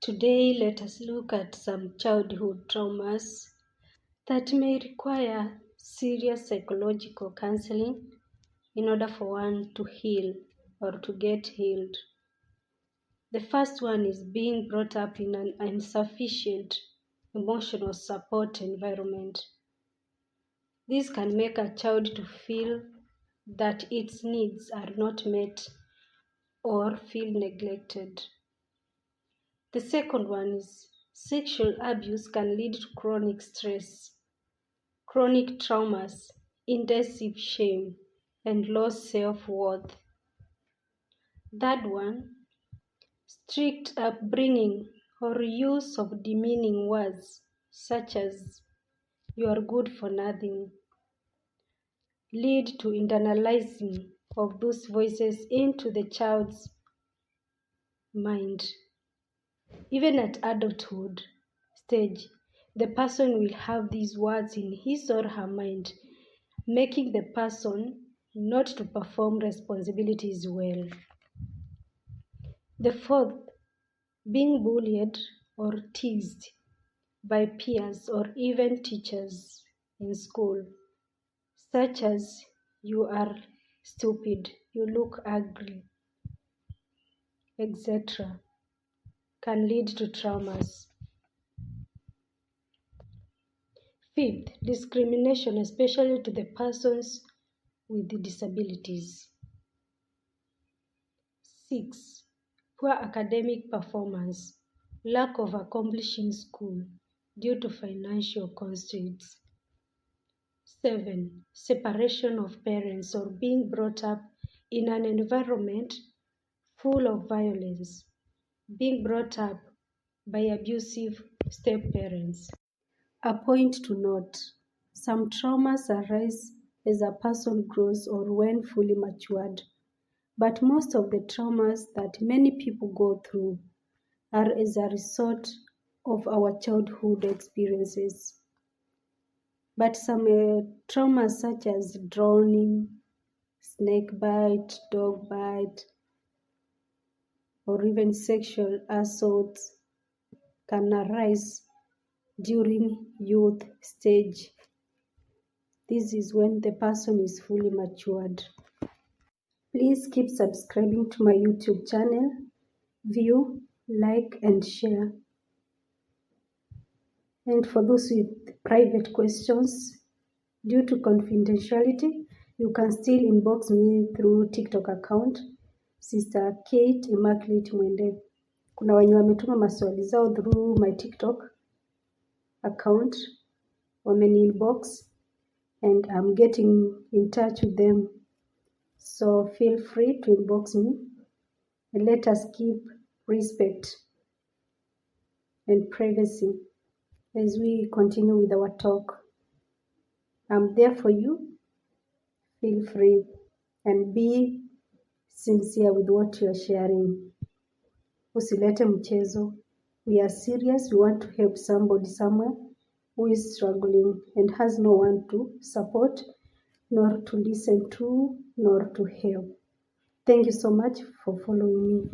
Today, let us look at some childhood traumas that may require serious psychological counseling in order for one to heal or to get healed. The first one is being brought up in an insufficient emotional support environment. This can make a child to feel that its needs are not met or feel neglected. The second one is sexual abuse can lead to chronic stress, chronic traumas, intensive shame, and low self-worth. Third one, strict upbringing or use of demeaning words such as "you are good for nothing" lead to internalizing of those voices into the child's mind. Even at adulthood stage, the person will have these words in his or her mind, making the person not to perform responsibilities well. The fourth, being bullied or teased by peers or even teachers in school, such as "you are stupid," "you look ugly," etc., can lead to traumas. Fifth, discrimination, especially to the persons with disabilities. 6. Poor academic performance, lack of accomplishing school due to financial constraints. 7. Separation of parents or being brought up in an environment full of violence, being brought up by abusive step-parents. A point to note, some traumas arise as a person grows or when fully matured, but most of the traumas that many people go through are as a result of our childhood experiences. But some traumas such as drowning, snake bite, dog bite, or even sexual assaults can arise during youth stage. This is when the person is fully matured. Please keep subscribing to my YouTube channel, view, like, and share. And for those with private questions, due to confidentiality, you can still inbox me through TikTok account, Sister Kate Immaculate Mwende. Kuna wenye wametuma maswali zao through my TikTok account, wameni inbox, and I'm getting in touch with them. So feel free to inbox me and let us keep respect and privacy as we continue with our talk. I'm there for you. Feel free and be sincere with what you are sharing. Usilete mchezo. We are serious. We want to help somebody somewhere who is struggling and has no one to support, nor to listen to, nor to help. Thank you so much for following me.